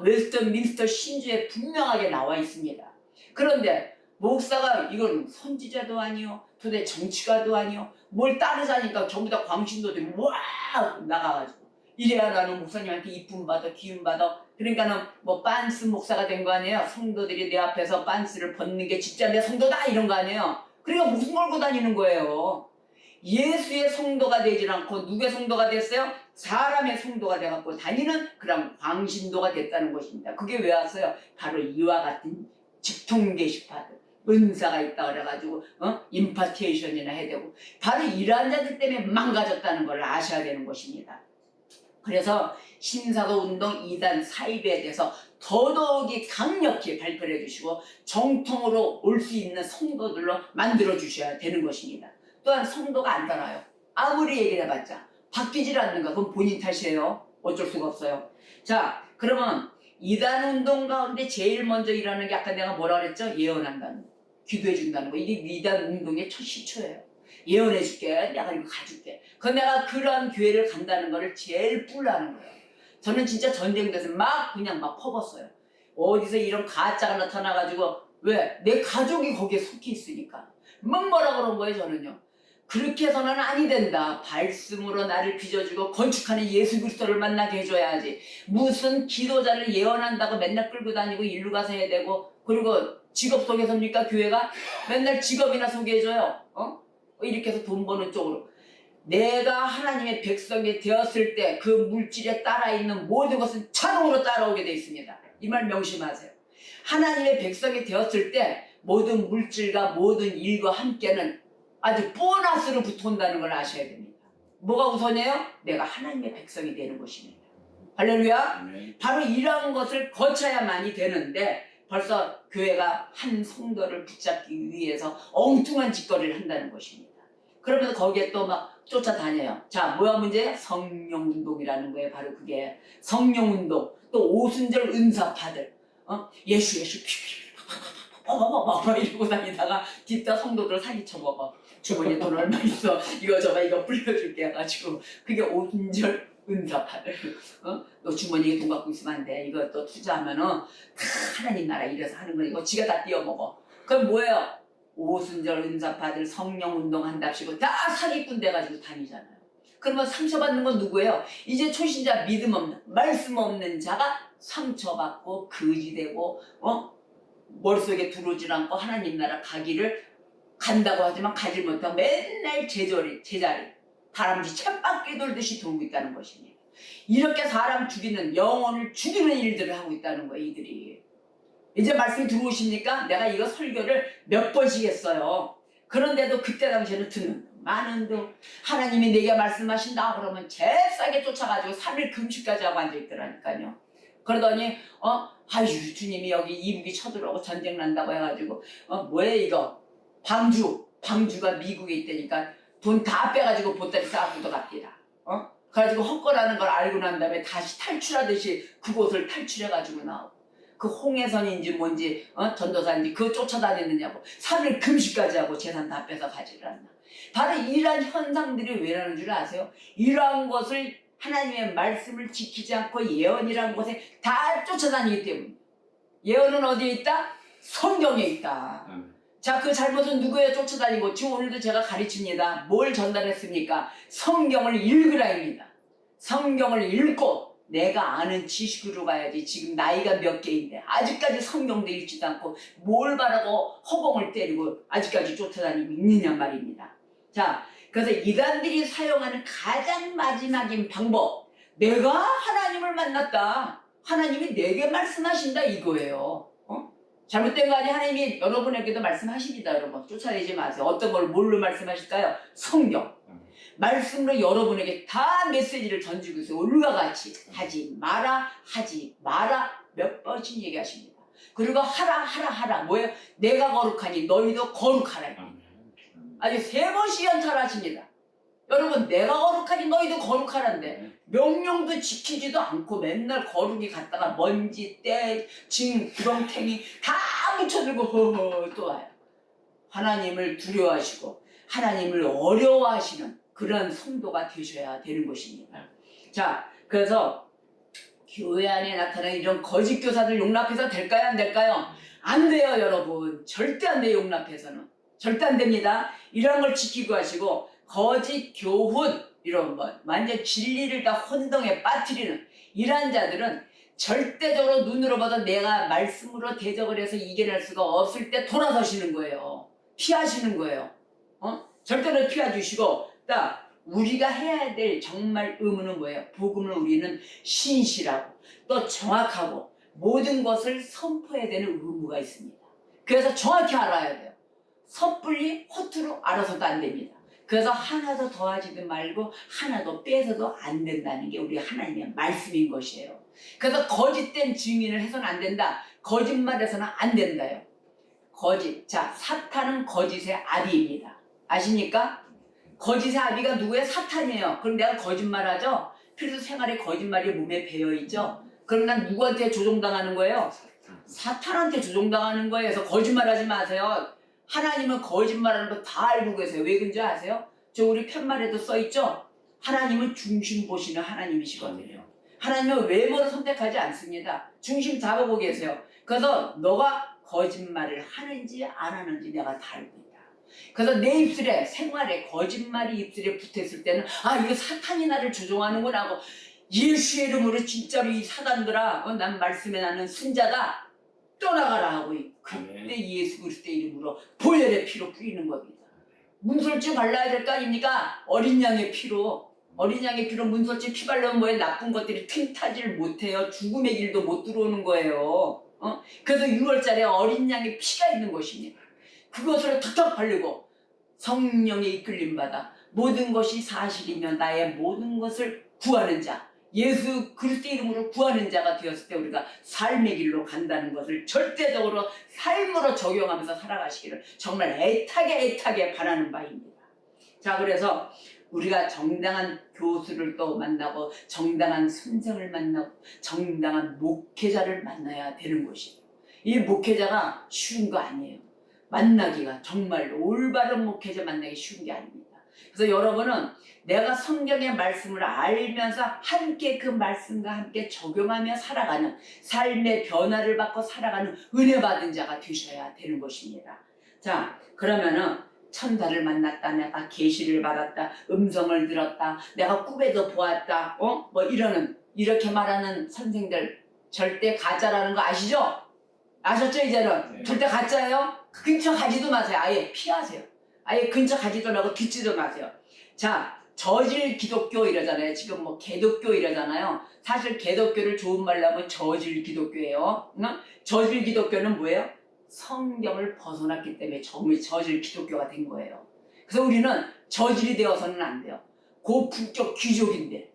웨스트민스터 신조에 분명하게 나와 있습니다. 그런데 목사가 이건 선지자도 아니요, 도대체 정치가도 아니요, 뭘 따르자니까 전부 다 광신도들이 와 나가가지고 이래야 나는 목사님한테 이쁨 받아 기운 받아. 그러니까는 뭐 빤스 목사가 된 거 아니에요. 성도들이 내 앞에서 빤스를 벗는 게 진짜 내 성도다 이런 거 아니에요. 그러니까 무슨 걸고 다니는 거예요. 예수의 성도가 되질 않고 누구의 성도가 됐어요? 사람의 성도가 돼갖고 다니는 그런 광신도가 됐다는 것입니다. 그게 왜 왔어요? 바로 이와 같은 직통 계시파들, 은사가 있다 그래가지고 임파테이션이나 해야 되고, 바로 이러한 자들 때문에 망가졌다는 걸 아셔야 되는 것입니다. 그래서 신사도 운동 이단 사입에 대해서 더더욱이 강력히 발표를 해주시고 정통으로 올 수 있는 성도들로 만들어 주셔야 되는 것입니다. 또한 성도가 안 따라요. 아무리 얘기를 해봤자 바뀌질 않는 거, 그건 본인 탓이에요. 어쩔 수가 없어요. 자, 그러면 이단 운동 가운데 제일 먼저 일하는 게 아까 내가 뭐라 그랬죠? 예언한다는 거, 기도해 준다는 거. 이게 이단 운동의 첫 시초예요. 예언해 줄게. 내가 이거 가줄게. 내가 그런 교회를 간다는 거를 제일 뿔라는 거예요. 저는 진짜 전쟁돼서 그냥 퍼붓어요. 어디서 이런 가짜가 나타나가지고, 왜? 내 가족이 거기에 속해 있으니까. 뭐라 그런 거예요, 저는요. 그렇게 해서는 아니 된다. 말씀으로 나를 빚어주고 건축하는 예수 그리스도를 만나게 해줘야지. 무슨 기도자를 예언한다고 맨날 끌고 다니고 일루 가서 해야 되고, 그리고 직업 소개서입니까, 교회가? 맨날 직업이나 소개해줘요. 이렇게 해서 돈 버는 쪽으로. 내가 하나님의 백성이 되었을 때 그 물질에 따라 있는 모든 것은 자동으로 따라오게 돼 있습니다. 이 말 명심하세요. 하나님의 백성이 되었을 때 모든 물질과 모든 일과 함께는 아주 보너스로 붙어온다는 걸 아셔야 됩니다. 뭐가 우선이에요? 내가 하나님의 백성이 되는 것입니다. 할렐루야. 바로 이러한 것을 거쳐야만이 되는데 벌써 교회가 한 성도를 붙잡기 위해서 엉뚱한 짓거리를 한다는 것입니다. 그러면서 거기에 또 막 쫓아다녀요. 자, 뭐야 문제야? 성령운동이라는 거예요. 바로 그게 성령운동. 또 오순절 은사파들, 예수 막 이러고 다니다가 뒷다 성도들 사기쳐 먹어. 주머니에 돈 얼마 있어? 이거 저거 이거 불려줄게 해가지고 그게 오순절 은사파들. 너 주머니에 돈 갖고 있으면 안 돼. 이거 또 투자하면은 다 하나님 나라 이래서 하는 거 이거 지가 다 띄어먹어. 그럼 뭐예요? 오순절 은사파들 성령운동 한답시고 다 사기꾼 돼가지고 다니잖아요. 그러면 상처받는 건 누구예요? 이제 초신자 믿음 없는 말씀 없는 자가 상처받고 거지되고 머릿속에 들어오질 않고 하나님 나라 가기를 간다고 하지만 가지 못하고 맨날 제자리 다람쥐 쳇바퀴 돌듯이 돌고 있다는 것입니다. 이렇게 사람 죽이는 영혼을 죽이는 일들을 하고 있다는 거예요. 이들이. 이제 말씀이 들어오십니까? 내가 이거 설교를 몇 번씩 했어요. 그런데도 그때 당시에는 듣는 많은 분 하나님이 내게 말씀하신다 그러면 잽싸게 쫓아가지고 3일 금식까지 하고 앉아있더라니까요. 그러더니 아유 주님이 여기 이북이 쳐들어오고 전쟁 난다고 해가지고 뭐야 이거 방주가 미국에 있다니까 돈 다 빼가지고 보따리 싸고 갑니다. 그래가지고 헛거라는 걸 알고 난 다음에 다시 탈출하듯이 그곳을 탈출해가지고 나오고 그 홍해선인지 뭔지 전도사인지 그거 쫓아다니느냐고 3일 금식까지 하고 재산 다 빼서 가지를 않나. 바로 이러한 현상들이 왜라는 줄 아세요? 이러한 것을 하나님의 말씀을 지키지 않고 예언이라는 곳에 다 쫓아다니기 때문에. 예언은 어디에 있다? 성경에 있다. 자, 그 잘못은 누구에 쫓아다니고 지금 오늘도 제가 가르칩니다. 뭘 전달했습니까? 성경을 읽으라입니다. 성경을 읽고 내가 아는 지식으로 가야지. 지금 나이가 몇 개인데 아직까지 성경도 읽지도 않고 뭘 바라고 허공을 때리고 아직까지 쫓아다니고 있느냐 말입니다. 자, 그래서 이단들이 사용하는 가장 마지막인 방법, 내가 하나님을 만났다, 하나님이 내게 말씀하신다 이거예요. 잘못된 거 아니에요? 하나님이 여러분에게도 말씀하십니다. 여러분 쫓아내지 마세요. 어떤 걸 뭘로 말씀하실까요? 성경 말씀으로 여러분에게 다 메시지를 던지고 있어요. 오늘과 같이 하지 마라 몇 번씩 얘기하십니다. 그리고 하라 뭐예요? 내가 거룩하니 너희도 거룩하라. 아주 3번씩 연달하십니다. 여러분 내가 거룩하니 너희도 거룩하란데 명령도 지키지도 않고 맨날 거룩이 갔다가 먼지, 때, 구렁탱이 다 묻혀들고 허허 또 와요. 하나님을 두려워하시고 하나님을 어려워하시는 그런 성도가 되셔야 되는 것입니다. 자, 그래서 교회 안에 나타나는 이런 거짓 교사들 용납해서 될까요? 안 될까요? 안 돼요, 여러분. 절대 안 돼요, 용납해서는. 절대 안 됩니다. 이런 걸 지키고 하시고 거짓 교훈 이런 것 완전 진리를 다 혼동에 빠뜨리는 이러한 자들은 절대적으로 눈으로 봐도 내가 말씀으로 대적을 해서 이겨낼 수가 없을 때 돌아서시는 거예요. 피하시는 거예요. 절대로 피해주시고 딱 우리가 해야 될 정말 의무는 뭐예요? 복음을 우리는 신실하고 또 정확하고 모든 것을 선포해야 되는 의무가 있습니다. 그래서 정확히 알아야 돼요. 섣불리 허투루 알아서도 안 됩니다. 그래서 하나도 더하지도 말고 하나도 빼서도 안 된다는 게 우리 하나님의 말씀인 것이에요. 그래서 거짓된 증인을 해서는 안 된다. 거짓말해서는 안 된다요. 거짓. 자, 사탄은 거짓의 아비입니다. 아십니까? 거짓의 아비가 누구예요? 사탄이에요. 그럼 내가 거짓말하죠? 필수 생활에 거짓말이 몸에 배어있죠? 그럼 난 누구한테 조종당하는 거예요? 사탄한테 조종당하는 거예요. 그래서 거짓말하지 마세요. 하나님은 거짓말하는 거 다 알고 계세요. 왜 그런지 아세요? 저 우리 편말에도 써있죠? 하나님은 중심 보시는 하나님이시거든요. 하나님은 외모를 선택하지 않습니다. 중심 잡아보고 계세요. 그래서 너가 거짓말을 하는지 안 하는지 내가 다 알고 있다. 그래서 내 입술에 생활에 거짓말이 입술에 붙었을 때는 아 이거 사탄이 나를 조종하는구나 하고 예수의 이름으로 진짜로 이 사단들아 난 말씀에 나는 순자다 떠나가라 하고 그때 예수 그리스도의 이름으로 보혈의 피로 뿌리는 겁니다. 문설주 발라야 될 거 아닙니까? 어린 양의 피로 어린 양의 피로 문설주 피 바르면 뭐에 나쁜 것들이 틈타지를 못해요. 죽음의 길도 못 들어오는 거예요. 그래서 6월절에 어린 양의 피가 있는 것입니다. 그것으로 탁탁 바르고 성령의 이끌림 받아 모든 것이 사실이며 나의 모든 것을 구하는 자, 예수 그리스도의 이름으로 구하는 자가 되었을 때 우리가 삶의 길로 간다는 것을 절대적으로 삶으로 적용하면서 살아가시기를 정말 애타게 바라는 바입니다. 자, 그래서 우리가 정당한 교수를 또 만나고 정당한 선생을 만나고 정당한 목회자를 만나야 되는 것이에요. 이 목회자가 쉬운 거 아니에요. 만나기가 정말 올바른 목회자 만나기 쉬운 게 아닙니다. 그래서 여러분은 내가 성경의 말씀을 알면서 함께 그 말씀과 함께 적용하며 살아가는 삶의 변화를 받고 살아가는 은혜 받은 자가 되셔야 되는 것입니다. 자, 그러면은 천사를 만났다, 내가 계시를 받았다, 음성을 들었다, 내가 꿈에도 보았다, 뭐 이렇게 말하는 선생들 절대 가짜라는 거 아시죠? 아셨죠? 이제는 네. 절대 가짜예요. 근처 가지도 마세요. 아예 피하세요. 아예 근처 가지도 말고 듣지도 마세요. 자, 저질 기독교 이러잖아요. 지금 뭐 개독교 이러잖아요. 사실 개독교를 좋은 말로 하면 저질 기독교예요. 저질 기독교는 뭐예요? 성경을 벗어났기 때문에 저질 기독교가 된 거예요. 그래서 우리는 저질이 되어서는 안 돼요. 고품격 귀족인데,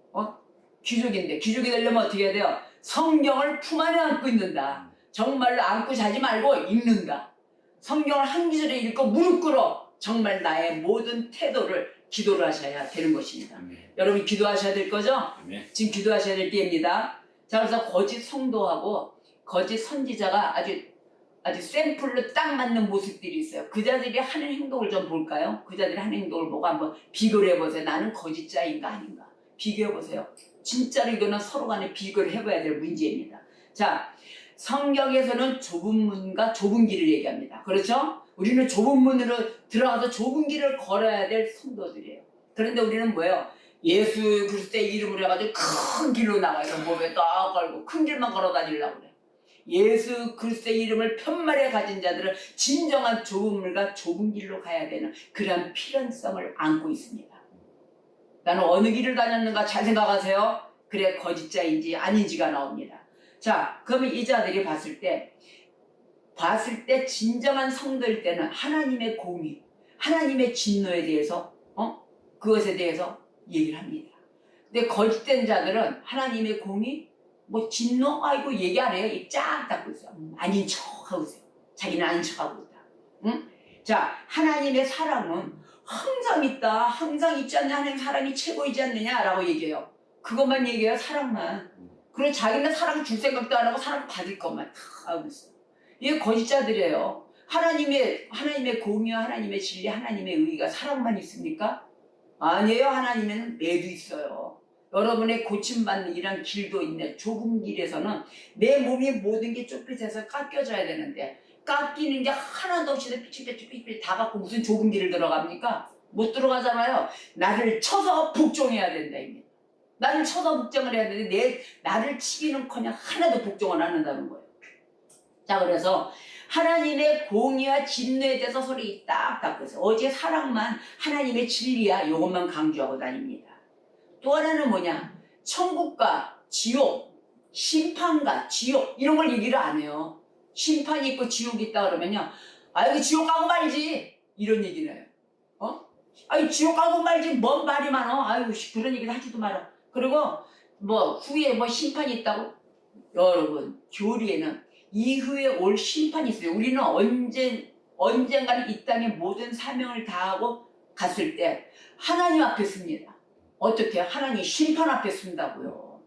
귀족이 되려면 어떻게 해야 돼요? 성경을 품 안에 안고 있는다. 정말로 안고 자지 말고 읽는다. 성경을 한 구절에 읽고 무릎 꿇어 정말 나의 모든 태도를 기도를 하셔야 되는 것입니다. 여러분 기도하셔야 될 거죠? 지금 기도하셔야 될 때입니다. 자, 그래서 거짓 성도하고 거짓 선지자가 아주 샘플로 딱 맞는 모습들이 있어요. 그 자들이 하는 행동을 좀 볼까요? 그 자들이 하는 행동을 보고 한번 비교를 해보세요. 나는 거짓자인가 아닌가 비교해보세요. 진짜로 이거는 서로 간에 비교를 해봐야 될 문제입니다. 자, 성경에서는 좁은 문과 좁은 길을 얘기합니다. 그렇죠? 우리는 좁은 문으로 들어가서 좁은 길을 걸어야 될 성도들이에요. 그런데 우리는 뭐예요? 예수 그리스도의 이름으로 해가지고 큰 길로 나가서 몸에 딱 걸고 큰 길만 걸어 다니려고 그래. 예수 그리스도의 이름을 편말에 가진 자들은 진정한 좁은 물과 좁은 길로 가야 되는 그런 필연성을 안고 있습니다. 나는 어느 길을 다녔는가 잘 생각하세요. 그래 거짓자인지 아닌지가 나옵니다. 자, 그러면 이 자들이 봤을 때 진정한 성도일 때는 하나님의 공의, 하나님의 진노에 대해서 그것에 대해서 얘기를 합니다. 근데 거짓된 자들은 하나님의 공의, 뭐 진노, 이거 얘기 안 해요. 입 쫙 닫고 있어요. 아닌 척하고 있어요. 자기는 아닌 척하고 있다. 응? 자, 하나님의 사랑은 항상 있다. 항상 있지 않냐. 하나님 사랑이 최고이지 않느냐라고 얘기해요. 그것만 얘기해요. 사랑만. 그리고 자기는 사랑 줄 생각도 안 하고 사랑 받을 것만 다 하고 있어요. 이게 거짓자들이에요. 하나님의 공의와 하나님의 진리, 하나님의 의의가 사랑만 있습니까? 아니에요. 하나님은 매도 있어요. 여러분의 고침받는 이런 길도 있네. 좁은 길에서는 내 몸이 모든 게 좁혀져서 깎여져야 되는데 깎이는 게 하나도 없이 삐삐삐삐 다 갖고 무슨 좁은 길을 들어갑니까? 못 들어가잖아요. 나를 쳐서 복종해야 된다 입니다. 나를 쳐서 복종을 해야 되는데 나를 치기는커녕 하나도 복종을 안 한다는 거예요. 자, 그래서 하나님의 공의와 진노에 대해서 소리 딱 닦고 있어요. 어제 사랑만 하나님의 진리야 이것만 강조하고 다닙니다. 또 하나는 뭐냐? 천국과 지옥, 심판과 지옥 이런 걸 얘기를 안 해요. 심판이 있고 지옥이 있다 그러면요. 이거 지옥 가고 말지 이런 얘기를 해요. 지옥 가고 말지 뭔 말이 많어. 아이고 그런 얘기를 하지도 마라. 그리고 뭐 후에 뭐 심판이 있다고? 여러분 교리에는 이후에 올 심판이 있어요. 우리는 언젠가는 이 땅의 모든 사명을 다하고 갔을 때 하나님 앞에 씁니다. 어떻게? 하나님 심판 앞에 쓴다고요.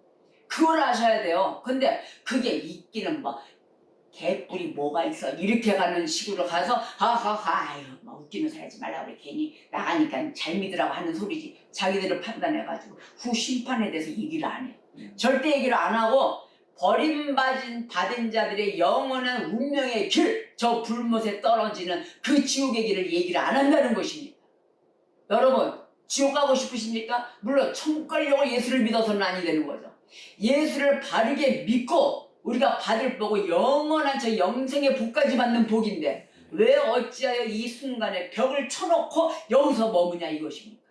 그걸 아셔야 돼요. 근데 그게 있기는 뭐 개뿔이 뭐가 있어 이렇게 가는 식으로 가서 아유 뭐 웃기면 살지 말라고 그래. 괜히 나가니까 잘 믿으라고 하는 소리지. 자기들을 판단해가지고 후 심판에 대해서 얘기를 안 해요. 절대 얘기를 안 하고 버림받은 자들의 영원한 운명의 길, 저 불못에 떨어지는 그 지옥의 길을 얘기를 안 한다는 것입니다. 여러분 지옥 가고 싶으십니까? 물론 천국 가려고 예수를 믿어서는 아니 되는 거죠. 예수를 바르게 믿고 우리가 받을 보고 영원한 저 영생의 복까지 받는 복인데 왜 어찌하여 이 순간에 벽을 쳐놓고 여기서 머무냐 이것입니까?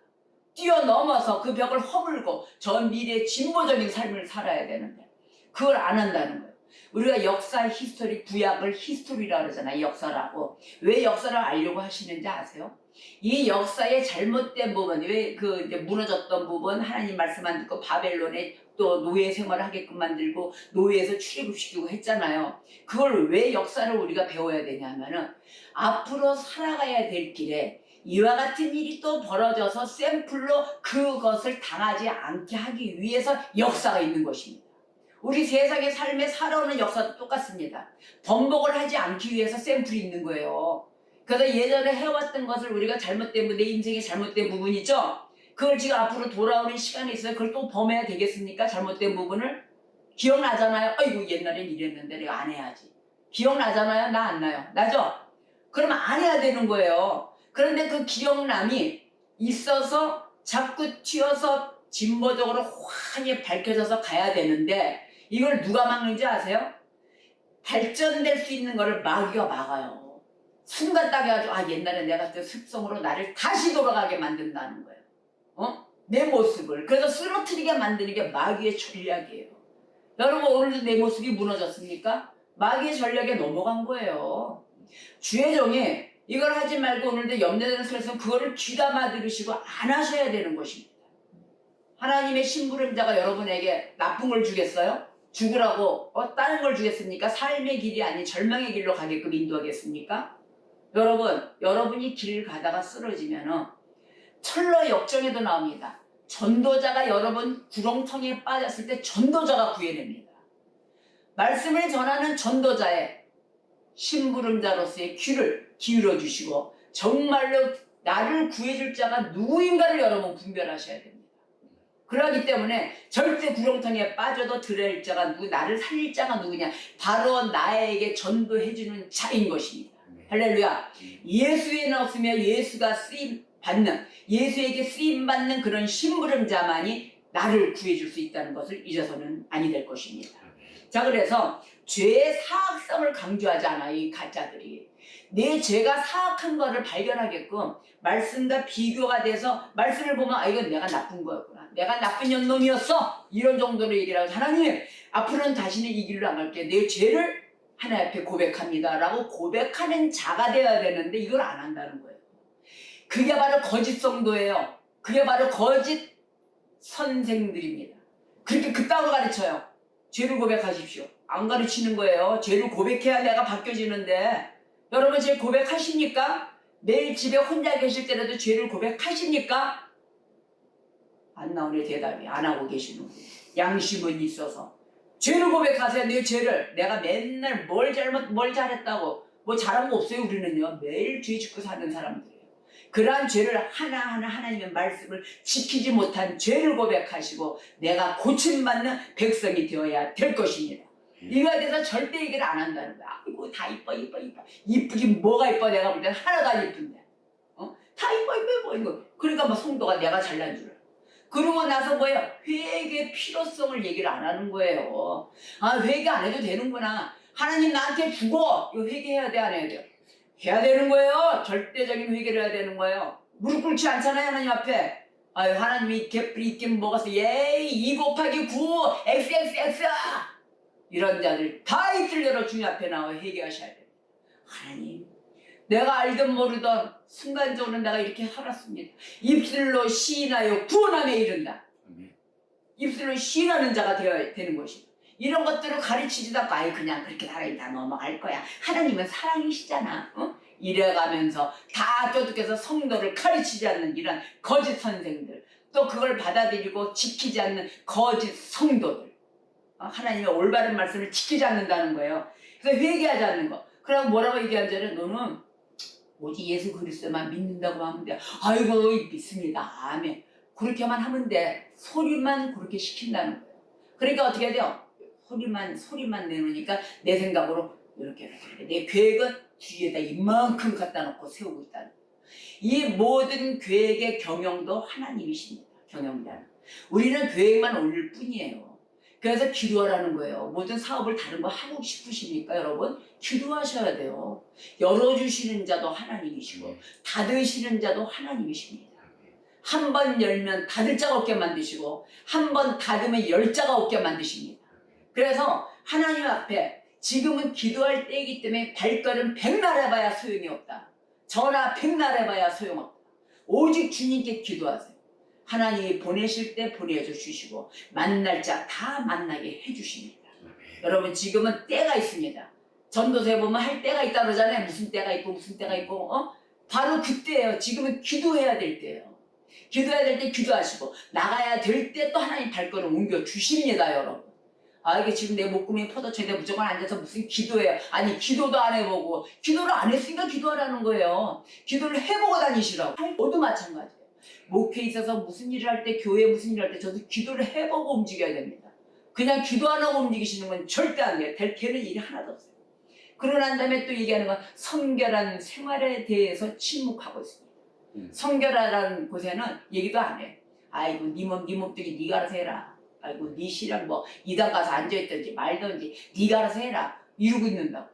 뛰어넘어서 그 벽을 허물고 저 미래의 진보적인 삶을 살아야 되는데 그걸 안 한다는 거예요. 우리가 역사 히스토리, 구약을 히스토리라고 그러잖아요. 역사라고. 왜 역사를 알려고 하시는지 아세요? 이 역사의 잘못된 부분, 왜 그 이제 무너졌던 부분, 하나님 말씀 안 듣고 바벨론에 또 노예 생활을 하게끔 만들고 노예에서 출애굽시키고 했잖아요. 그걸 왜 역사를 우리가 배워야 되냐면은 앞으로 살아가야 될 길에 이와 같은 일이 또 벌어져서 샘플로 그것을 당하지 않게 하기 위해서 역사가 있는 것입니다. 우리 세상의 삶에 살아오는 역사도 똑같습니다. 번복을 하지 않기 위해서 샘플이 있는 거예요. 그래서 예전에 해왔던 것을 우리가 잘못된 내 인생의 잘못된 부분이 있죠. 그걸 지금 앞으로 돌아오는 시간이 있어요. 그걸 또 범해야 되겠습니까? 잘못된 부분을 기억나잖아요. 아이고 옛날엔 이랬는데 내가 안 해야지. 기억나잖아요. 나 안 나요. 나죠? 그러면 안 해야 되는 거예요. 그런데 그 기억남이 있어서 자꾸 튀어서 진보적으로 환히 밝혀져서 가야 되는데 이걸 누가 막는지 아세요? 발전될 수 있는 거를 마귀가 막아요. 순간 딱 해가지고 아 옛날에 내가 그 습성으로 나를 다시 돌아가게 만든다는 거예요. 내 모습을. 그래서 쓰러뜨리게 만드는 게 마귀의 전략이에요. 여러분 오늘도 내 모습이 무너졌습니까? 마귀의 전략에 넘어간 거예요. 주의 종이 이걸 하지 말고 오늘도 염려되는 소리에서 그거를 귀담아 들으시고 안 하셔야 되는 것입니다. 하나님의 심부름자가 여러분에게 나쁜 걸 주겠어요? 죽으라고 다른 걸 주겠습니까? 삶의 길이 아닌 절망의 길로 가게끔 인도하겠습니까? 여러분이 길을 가다가 쓰러지면 철로 역정에도 나옵니다. 전도자가 여러분 구렁텅이에 빠졌을 때 전도자가 구해냅니다. 말씀을 전하는 전도자의 심부름자로서의 귀를 기울여 주시고 정말로 나를 구해줄 자가 누구인가를 여러분 분별하셔야 됩니다. 그러기 때문에 절대 구렁텅이에 빠져도 들을 자가 나를 살릴 자가 누구냐? 바로 나에게 전도해주는 자인 것입니다. 할렐루야. 예수에 없으며 예수가 쓰임받는, 예수에게 쓰임받는 그런 심부름자만이 나를 구해줄 수 있다는 것을 잊어서는 아니 될 것입니다. 자, 그래서 죄의 사악성을 강조하지 않아요, 이 가짜들이. 내 죄가 사악한 거를 발견하게끔 말씀과 비교가 돼서 말씀을 보면 아 이건 내가 나쁜 거였구나, 내가 나쁜 년놈이었어, 이런 정도로 얘기를 하고 하나님 앞으로는 다시는 이 길로 안 갈게, 내 죄를 하나님 앞에 고백합니다 라고 고백하는 자가 되어야 되는데 이걸 안 한다는 거예요. 그게 바로 거짓 성도예요. 그게 바로 거짓 선생들입니다. 그렇게 그따위로 가르쳐요. 죄를 고백하십시오. 안 가르치는 거예요. 죄를 고백해야 내가 바뀌어지는데 여러분 죄 고백하십니까? 매일 집에 혼자 계실 때라도 죄를 고백하십니까? 안 나오네 대답이. 안 하고 계시는 거예요. 양심은 있어서 죄를 고백하세요. 내 죄를. 내가 맨날 뭘 잘했다고 뭐 잘한 거 없어요. 우리는요 매일 죄 짓고 사는 사람들이에요. 그러한 죄를 하나하나 하나님의 말씀을 지키지 못한 죄를 고백하시고 내가 고침받는 백성이 되어야 될 것입니다. 이거에 대해서 절대 얘기를 안 한다는 거야. 아이고 다 이뻐. 이쁘긴 뭐가 이뻐. 내가 볼 때는 하나도 안 이쁜데 다 이뻐 이거. 그러니까 뭐 성도가 내가 잘난 줄 알아. 그러고 나서 뭐예요? 회개의 필요성을 얘기를 안 하는 거예요. 아 회개 안 해도 되는구나. 하나님 나한테 주고 이거 회개해야 돼 안 해야 돼요? 해야 되는 거예요. 절대적인 회개를 해야 되는 거예요. 무릎 꿇지 않잖아요 하나님 앞에. 아유 하나님이 개뿔이 있긴 먹었어. 예이 2 곱하기 9 XXX 이런 자들 다 입술대로 주님 앞에 나와 회개하셔야 돼요. 하나님 내가 알든 모르던 순간적으로 내가 이렇게 살았습니다. 입술로 시인하여 구원함에 이른다. 입술로 시인하는 자가 되어야 되는 것입니다. 이런 것들을 가르치지도 않고 아이 그냥 그렇게 살아야 다 넘어갈 거야. 하나님은 사랑이시잖아. 이래가면서 다 쫓겨서 성도를 가르치지 않는 이런 거짓 선생들, 또 그걸 받아들이고 지키지 않는 거짓 성도들, 하나님의 올바른 말씀을 지키지 않는다는 거예요. 그래서 회개하지 않는 거. 그럼 뭐라고 얘기하는 자는 너는 오직 예수 그리스도만 믿는다고 하면 돼. 아이고 믿습니다. 아멘. 그렇게만 하면 돼. 소리만 그렇게 시킨다는 거예요. 그러니까 어떻게 해야 돼요? 소리만 내놓으니까 내 생각으로 이렇게 내 계획은 뒤에다 이만큼 갖다 놓고 세우고 있다는 거예요. 이 모든 계획의 경영도 하나님이십니다. 경영자는. 우리는 계획만 올릴 뿐이에요. 그래서 기도하라는 거예요. 모든 사업을 다른 거 하고 싶으십니까 여러분? 기도하셔야 돼요. 열어주시는 자도 하나님이시고 닫으시는 자도 하나님이십니다. 한 번 열면 닫을 자가 없게 만드시고 한 번 닫으면 열 자가 없게 만드십니다. 그래서 하나님 앞에 지금은 기도할 때이기 때문에 발걸음 백날 해봐야 소용이 없다. 전화 백날 해봐야 소용없다. 오직 주님께 기도하세요. 하나님이 보내실 때 보내줘 주시고 만날 자 다 만나게 해주십니다. 여러분 지금은 때가 있습니다. 전도서에 보면 할 때가 있다 그러잖아요. 무슨 때가 있고 무슨 때가 있고 바로 그때예요. 지금은 기도해야 될 때예요. 기도해야 될 때 기도하시고 나가야 될 때 또 하나님 발걸음 옮겨 주십니다. 여러분. 이게 지금 내 목구멍에 포도청인데 무조건 앉아서 무슨 기도해요. 아니 기도도 안 해보고 기도를 안 했으니까 기도하라는 거예요. 기도를 해보고 다니시라고. 모두 마찬가지예요. 목회에 있어서 무슨 일을 할 때 교회 무슨 일을 할 때 저도 기도를 해보고 움직여야 됩니다. 그냥 기도 안 하고 움직이시는 건 절대 안 돼요. 될 개는 일이 하나도 없어요. 그러고 난 다음에 또 얘기하는 건 성결한 생활에 대해서 침묵하고 있습니다. 성결하라는 곳에는 얘기도 안 해. 아이고 네 몸뚱이 네가 알아서 해라. 아이고 네 신랑 뭐 이단 가서 앉아있든지 말든지 네가 알아서 해라. 이러고 있는다고.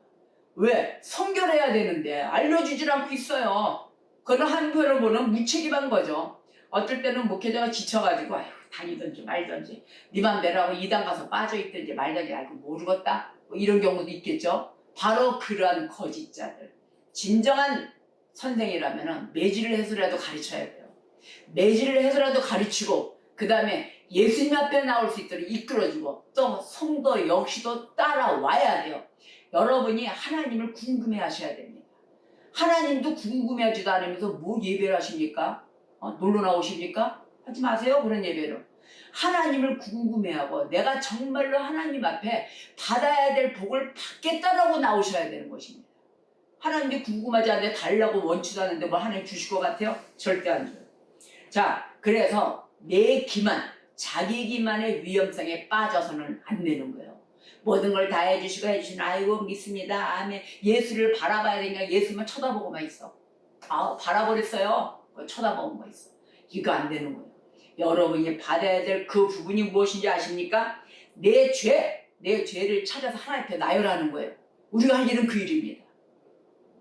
왜? 성결해야 되는데 알려주질 않고 있어요. 그건 한편으로 보는 무책임한 거죠. 어떨 때는 목회자가 지쳐가지고 아이고 다니든지 말든지 네 맘대로 하고 이단 가서 빠져있든지 말든지 아이고 모르겠다. 뭐 이런 경우도 있겠죠. 바로 그러한 거짓자들. 진정한 선생이라면 매질을 해서라도 가르쳐야 돼요. 매질을 해서라도 가르치고 그 다음에 예수님 앞에 나올 수 있도록 이끌어주고 또 성도 역시도 따라와야 돼요. 여러분이 하나님을 궁금해 하셔야 됩니다. 하나님도 궁금해하지도 않으면서 뭐 예배를 하십니까? 놀러 나오십니까? 하지 마세요. 그런 예배를. 하나님을 궁금해하고 내가 정말로 하나님 앞에 받아야 될 복을 받겠다라고 나오셔야 되는 것입니다. 하나님이 궁금하지 않은데 달라고 원치도 않는데 뭐 하나님 주실 것 같아요? 절대 안 줘요. 자, 그래서 내 기만, 자기 기만의 위험성에 빠져서는 안 되는 거예요. 모든 걸 다 해주시고 해주시는 아이고 믿습니다. 아멘. 예수를 바라봐야 되니까 예수만 쳐다보고만 있어. 바라버렸어요. 쳐다보고만 있어. 이거 안 되는 거예요. 여러분이 받아야 될 그 부분이 무엇인지 아십니까? 내 죄를 찾아서 하나님 앞에 나열하는 거예요. 우리가 할 일은 그 일입니다.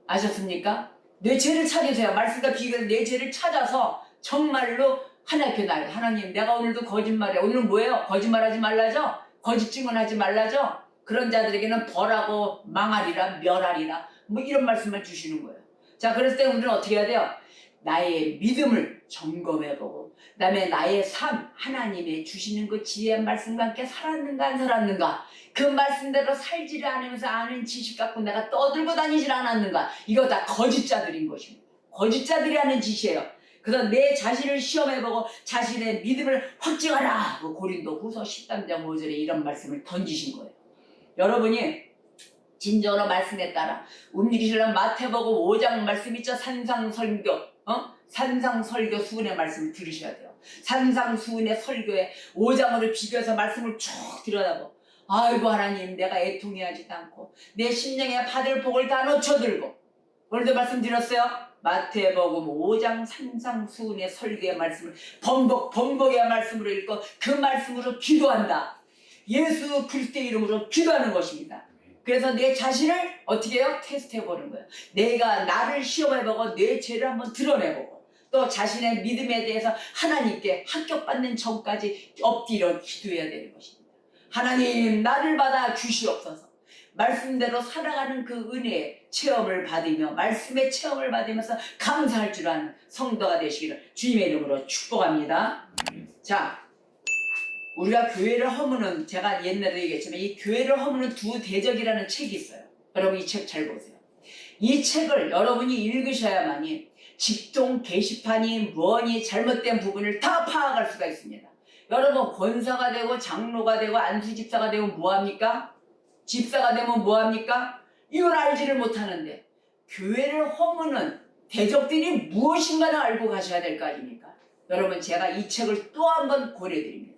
아셨습니까? 내 죄를 찾으세요. 말씀과 비교해서 내 죄를 찾아서 정말로 하나님 앞에 나열. 하나님 내가 오늘도 거짓말해. 오늘은 뭐예요? 거짓말하지 말라죠? 거짓 증언하지 말라죠? 그런 자들에게는 벌하고 망하리라 멸하리라 뭐 이런 말씀을 주시는 거예요. 자, 그랬을 때 우리는 어떻게 해야 돼요? 나의 믿음을 점검해보고 그 다음에 나의 삶, 하나님의 주시는 그 지혜의 말씀과 함께 살았는가 안 살았는가, 그 말씀대로 살지를 않으면서 아는 지식 갖고 내가 떠들고 다니질 않았는가, 이거 다 거짓자들인 것입니다. 거짓자들이 하는 짓이에요. 그래서 내 자신을 시험해보고 자신의 믿음을 확증하라. 고린도 후서 13장 5절에 이런 말씀을 던지신 거예요. 여러분이 진정으로 말씀에 따라 움직이시려면 마태복음 5장 말씀 있죠? 산상설교, 산상설교 수훈의 말씀을 들으셔야 돼요. 산상수훈의 설교에 5장으로 비교해서 말씀을 쭉 들여다보고 아이고 하나님 내가 애통해하지도 않고 내 심령에 받을 복을 다 놓쳐들고, 오늘도 말씀드렸어요. 마태복음 5장 산상수훈의 설교의 말씀을 번복의 말씀으로 읽고 그 말씀으로 기도한다. 예수 그리스도의 이름으로 기도하는 것입니다. 그래서 내 자신을 어떻게 해요? 테스트해보는 거예요. 내가 나를 시험해보고 내 죄를 한번 드러내보고 또 자신의 믿음에 대해서 하나님께 합격받는 전까지 엎드려 기도해야 되는 것입니다. 하나님 나를 받아 주시옵소서. 말씀대로 살아가는 그 은혜의 체험을 받으며 말씀의 체험을 받으면서 감사할 줄 아는 성도가 되시기를 주님의 이름으로 축복합니다. 자, 우리가 교회를 허무는, 제가 옛날에 얘기했지만 이 교회를 허무는 두 대적이라는 책이 있어요. 여러분 이 책 잘 보세요. 이 책을 여러분이 읽으셔야만이 직종 게시판이 뭐니 잘못된 부분을 다 파악할 수가 있습니다. 여러분 권사가 되고 장로가 되고 안수집사가 되고 뭐합니까? 집사가 되면 뭐합니까? 이걸 알지를 못하는데 교회를 허무는 대적들이 무엇인가를 알고 가셔야 될 거 아닙니까? 여러분 제가 이 책을 또 한 번 고려드립니다.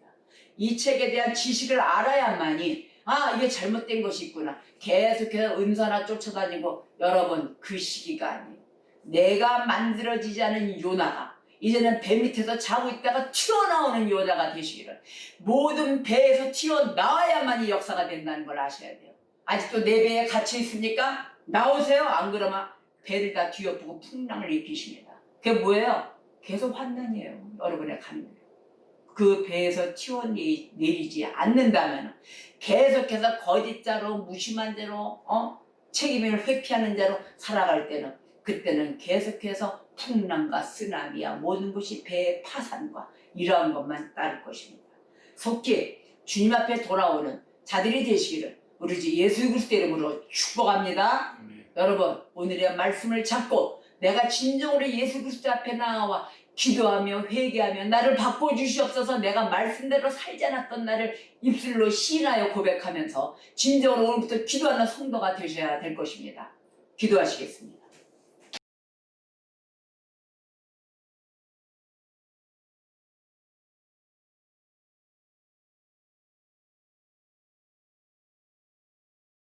이 책에 대한 지식을 알아야만이 이게 잘못된 것이 있구나. 계속해서 은사나 쫓아다니고, 여러분 그 시기가 아니에요. 내가 만들어지지 않은 요나가 이제는 배 밑에서 자고 있다가 튀어나오는 요나가 되시기를, 모든 배에서 튀어나와야만이 역사가 된다는 걸 아셔야 돼요. 아직도 내 배에 갇혀 있습니까? 나오세요. 안 그러면 배를 다 뒤엎고 풍랑을 일으키십니다. 그게 뭐예요? 계속 환난이에요. 여러분의 가는 거예요. 그 배에서 튀어내리지 않는다면 계속해서 거짓자로 무심한 대로 책임을 회피하는 대로 살아갈 때는 그때는 계속해서 풍랑과 쓰나미와 모든 것이 배의 파산과 이러한 것만 따를 것입니다. 속히 주님 앞에 돌아오는 자들이 되시기를 우리 주 예수 그리스도 이름으로 축복합니다. 여러분 오늘의 말씀을 잡고 내가 진정으로 예수 그리스도 앞에 나와 기도하며 회개하며 나를 바꿔주시옵소서. 내가 말씀대로 살지 않았던 나를 입술로 시인하여 고백하면서 진정으로 오늘부터 기도하는 성도가 되셔야 될 것입니다. 기도하시겠습니다.